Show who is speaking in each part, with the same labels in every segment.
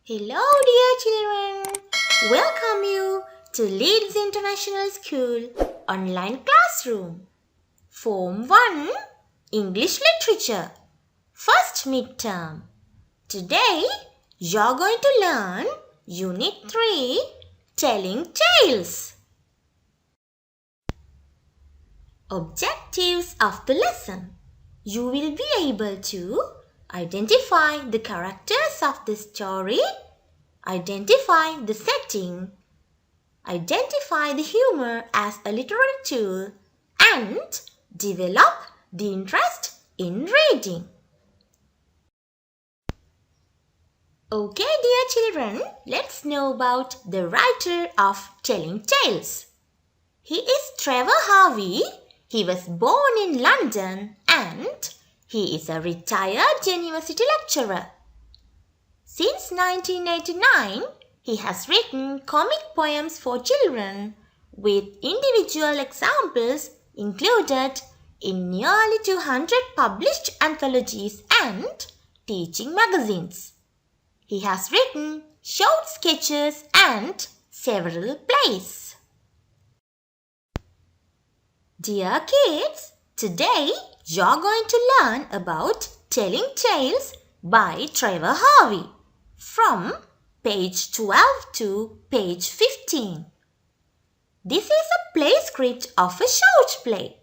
Speaker 1: Hello dear children, welcome you to Leeds International School online classroom. Form 1 English Literature, first midterm. Today you're going to learn Unit 3 Telling Tales. Objectives of the lesson. You will be able to identify the characters of the story, identify the setting, identify the humor as a literary tool, and develop the interest in reading. Okay, dear children, let's know about the writer of Telling Tales. He is Trevor Harvey. He was born in London and he is a retired university lecturer. Since 1989, he has written comic poems for children with individual examples included in nearly 200 published anthologies and teaching magazines. He has written short sketches and several plays. Dear kids, today you're going to learn about Telling Tales by Trevor Harvey from page 12 to page 15. This is a play script of a short play.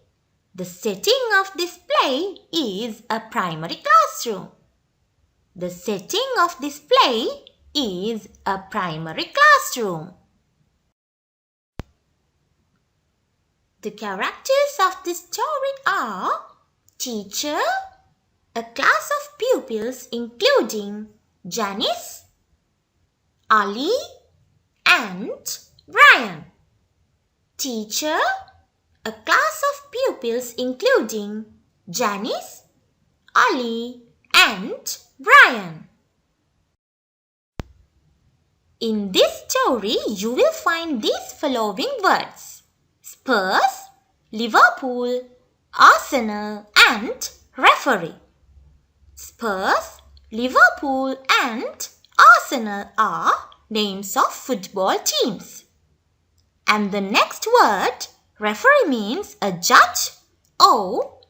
Speaker 1: The setting of this play is a primary classroom. The setting of this play is a primary classroom. The characters of the story are teacher, a class of pupils including Janice, Ali and Brian. Teacher, a class of pupils including Janice, Ali and Brian. In this story, you will find these following words: Spurs, Liverpool, Arsenal and referee. Spurs, Liverpool and Arsenal are names of football teams. And the next word, referee, means a judge or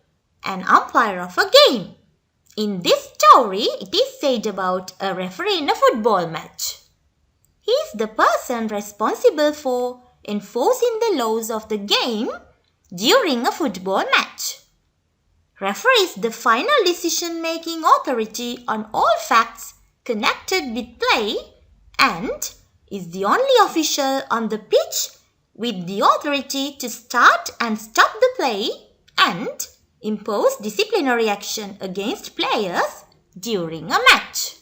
Speaker 1: an umpire of a game. In this story, it is said about a referee in a football match. He is the person responsible for enforcing the laws of the game during a football match. Referee is the final decision-making authority on all facts connected with play and is the only official on the pitch with the authority to start and stop the play and impose disciplinary action against players during a match.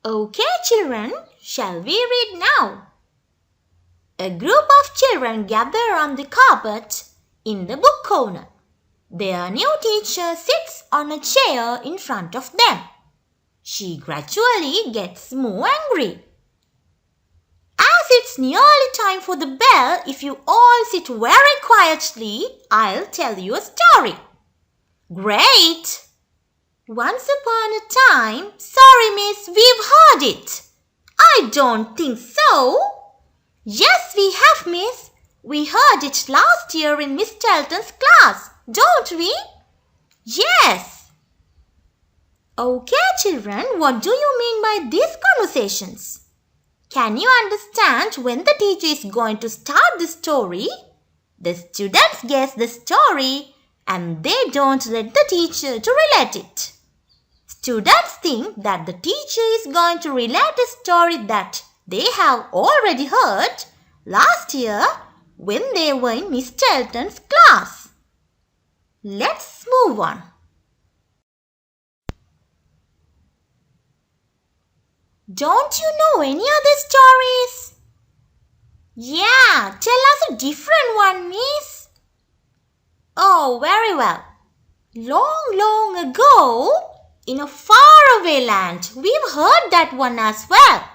Speaker 1: Okay, children, shall we read now? A group of children gather on the carpet in the book corner. Their new teacher sits on a chair in front of them. She gradually gets more angry. As it's nearly time for the bell, if you all sit very quietly, I'll tell you a story. Great! Once upon a time, sorry miss, we've heard it. I don't think so. Yes, we have, miss. We heard it last year in Miss Telton's class, don't we? Yes. Okay, children, what do you mean by these conversations? Can you understand when the teacher is going to start the story? The students guess the story and they don't let the teacher to relate it. Students think that the teacher is going to relate a story that they have already heard last year when they were in Miss Telton's class. Let's move on. Don't you know any other stories? Yeah, tell us a different one, miss. Oh, very well. Long, long ago, in a faraway land, we've heard that one as well.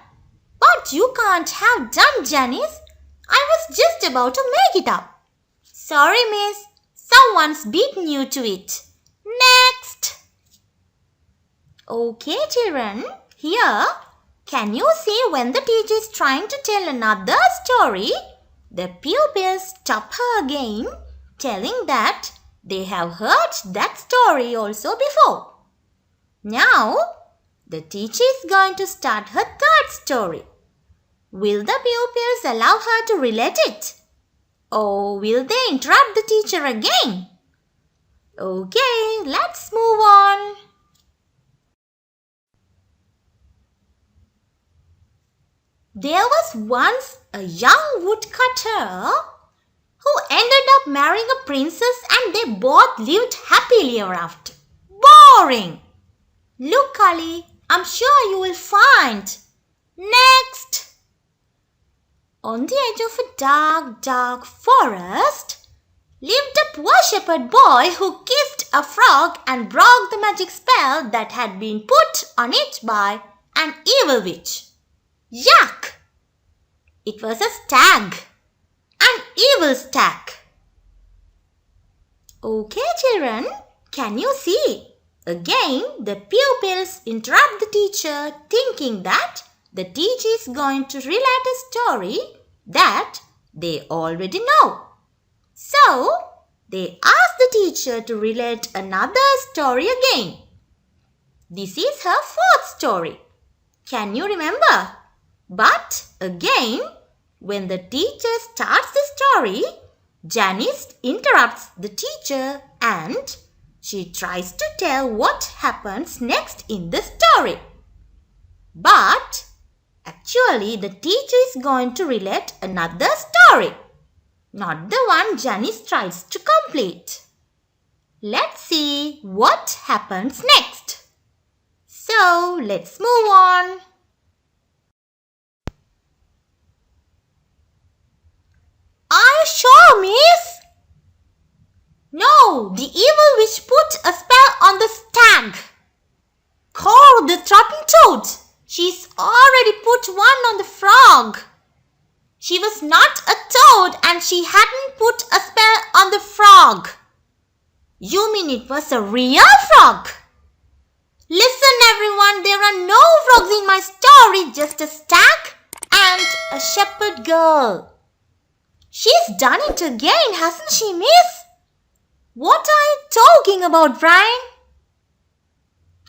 Speaker 1: But you can't have done, Janice. I was just about to make it up. Sorry, miss. Someone's beaten you to it. Next. Okay, children. Here, can you see when the teacher is trying to tell another story, the pupils stop her again, telling that they have heard that story also before. Now, the teacher is going to start her third story. Will the pupils allow her to relate it? Or will they interrupt the teacher again? Okay, let's move on. There was once a young woodcutter who ended up marrying a princess and they both lived happily ever after. Boring! Look, Ali, I'm sure you will find. Next! On the edge of a dark, dark forest lived a poor shepherd boy who kissed a frog and broke the magic spell that had been put on it by an evil witch. Yuck! It was a stag. An evil stag. Okay, children, can you see? Again, the pupils interrupt the teacher thinking that the teacher is going to relate a story that they already know. So, they ask the teacher to relate another story again. This is her fourth story. Can you remember? But again, when the teacher starts the story, Janice interrupts the teacher and she tries to tell what happens next in the story. But actually, the teacher is going to relate another story, not the one Janice tries to complete. Let's see what happens next. So, let's move on. Are you sure, miss? No, the evil witch put a spell on the stag. Call the throbbing toad. She's already put one on the frog. She was not a toad and she hadn't put a spell on the frog. You mean it was a real frog? Listen everyone, there are no frogs in my story, just a stag and a shepherd girl. She's done it again, hasn't she, miss? What are you talking about, Brian?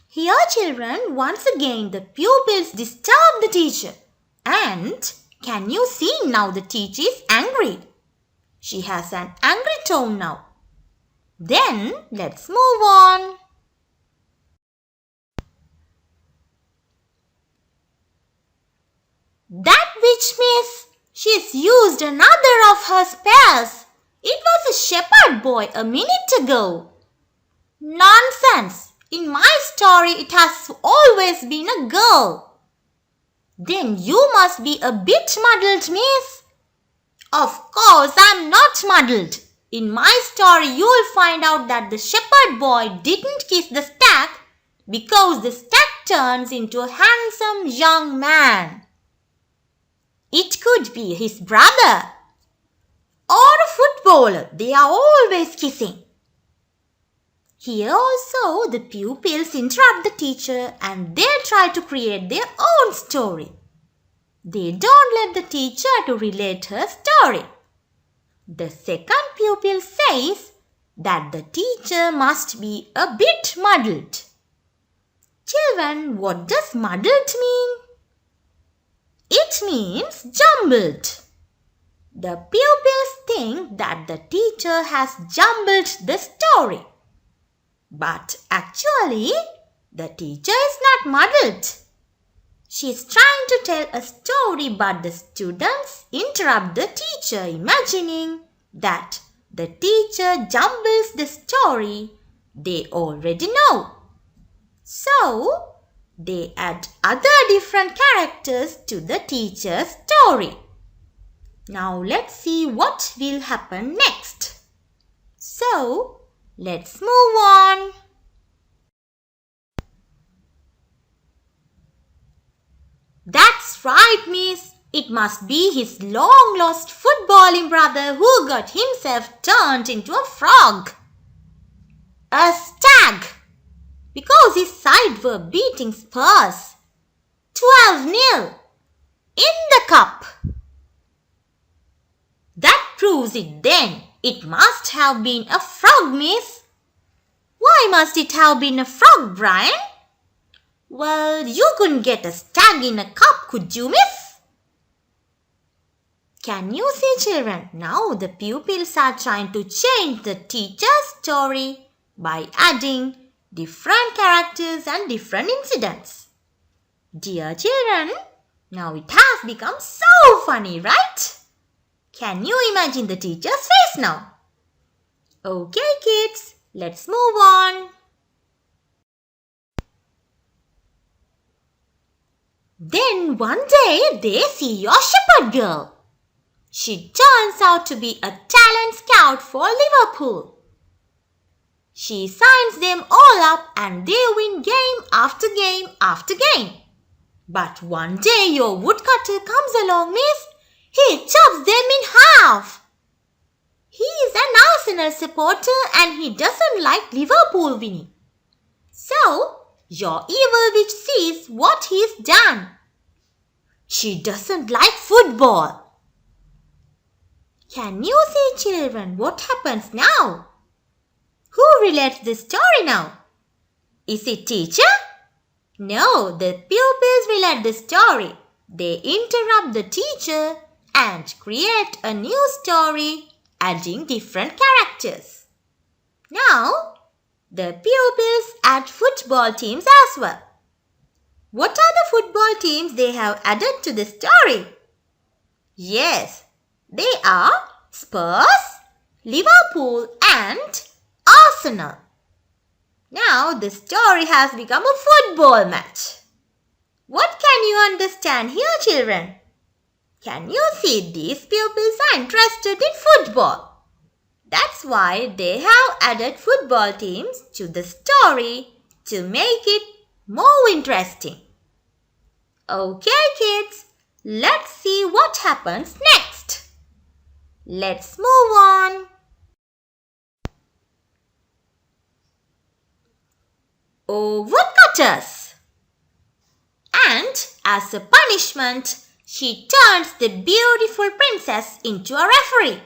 Speaker 1: Here, children, once again the pupils disturb the teacher. And can you see now the teacher is angry? She has an angry tone now. Then, let's move on. That witch, miss, she's used another of her spells. It was a shepherd boy a minute ago. Nonsense! In my story, it has always been a girl. Then you must be a bit muddled, miss. Of course, I'm not muddled. In my story, you will find out that the shepherd boy didn't kiss the stag because the stag turns into a handsome young man. It could be his brother or a footballer. They are always kissing. Here also the pupils interrupt the teacher and they try to create their own story. They don't let the teacher to relate her story. The second pupil says that the teacher must be a bit muddled. Children, what does muddled mean? It means jumbled. The pupils think that the teacher has jumbled the story. But actually, the teacher is not muddled. She is trying to tell a story, but the students interrupt the teacher, imagining that the teacher jumbles the story they already know. So, they add other different characters to the teacher's story. Now let's see what will happen next. So, let's move on. That's right, miss. It must be his long-lost footballing brother who got himself turned into a frog. A stag, because his sides were beating spurs. 12-0. In the cup. That proves it then. It must have been a frog, miss. Why must it have been a frog, Brian? Well, you couldn't get a stag in a cup, could you, miss? Can you see, children? Now the pupils are trying to change the teacher's story by adding different characters and different incidents. Dear children, now it has become so funny, right? Can you imagine the teacher's face now? Okay, kids, let's move on. Then one day they see your shepherd girl. She turns out to be a talent scout for Liverpool. She signs them all up and they win game after game after game. But one day your woodcutter comes along, miss. He chops them in half. He is an Arsenal supporter and he doesn't like Liverpool winning. So, your evil witch sees what he's done. She doesn't like football. Can you see, children, what happens now? Who relates this story now? Is it teacher? No, the pupils relate the story. They interrupt the teacher and create a new story adding different characters. Now, the pupils add football teams as well. What are the football teams they have added to the story? Yes, they are Spurs, Liverpool and Arsenal. Now the story has become a football match. What can you understand here, children? Can you see these pupils are interested in football? That's why they have added football teams to the story to make it more interesting. Okay, kids, let's see what happens next. Let's move on. Oh, woodcutters! And as a punishment, she turns the beautiful princess into a referee.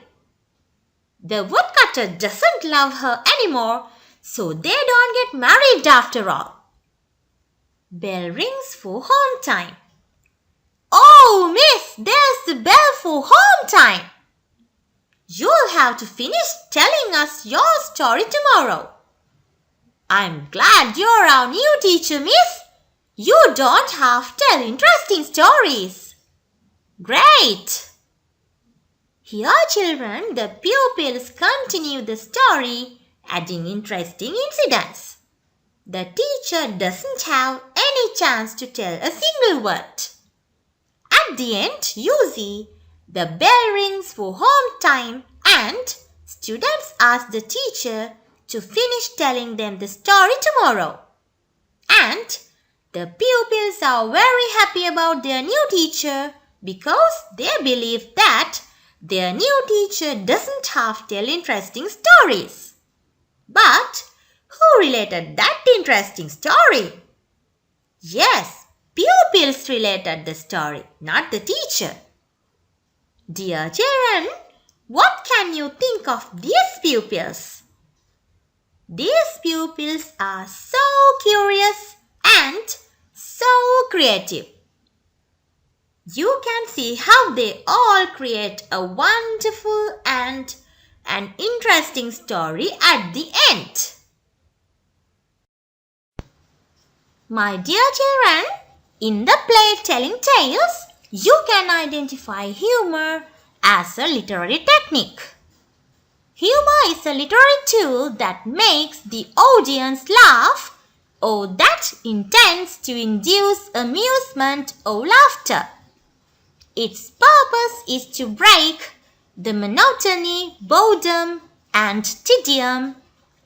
Speaker 1: The woodcutter doesn't love her anymore, so they don't get married after all. Bell rings for home time. Oh, miss, there's the bell for home time. You'll have to finish telling us your story tomorrow. I'm glad you're our new teacher, miss. You don't have to tell interesting stories. Great! Here, children, the pupils continue the story, adding interesting incidents. The teacher doesn't have any chance to tell a single word. At the end, you see, the bell rings for home time and students ask the teacher to finish telling them the story tomorrow. And the pupils are very happy about their new teacher because they believe that their new teacher doesn't have to tell interesting stories. But who related that interesting story? Yes, pupils related the story, not the teacher. Dear children, what can you think of these pupils? These pupils are so curious and so creative. You can see how they all create a wonderful and an interesting story at the end. My dear children, in the play Telling Tales, you can identify humor as a literary technique. Humor is a literary tool that makes the audience laugh or that intends to induce amusement or laughter. Its purpose is to break the monotony, boredom, and tedium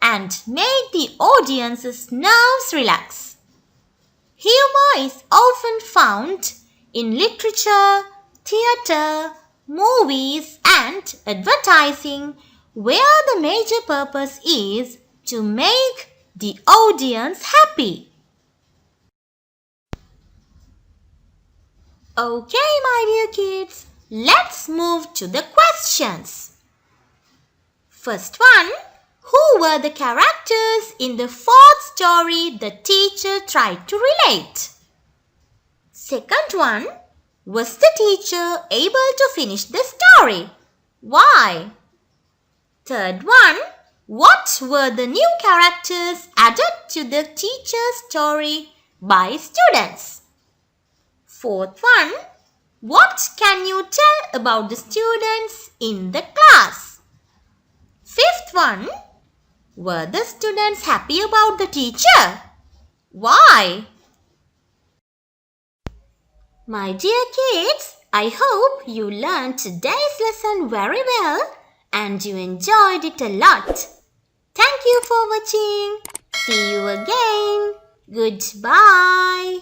Speaker 1: and make the audience's nerves relax. Humor is often found in literature, theatre, movies, and advertising, where the major purpose is to make the audience happy. Okay, my dear kids, let's move to the questions. First one, who were the characters in the fourth story the teacher tried to relate? Second one, was the teacher able to finish the story? Why? Third one, what were the new characters added to the teacher's story by students? Fourth one, what can you tell about the students in the class? Fifth one, were the students happy about the teacher? Why? My dear kids, I hope you learned today's lesson very well and you enjoyed it a lot. Thank you for watching. See you again. Goodbye.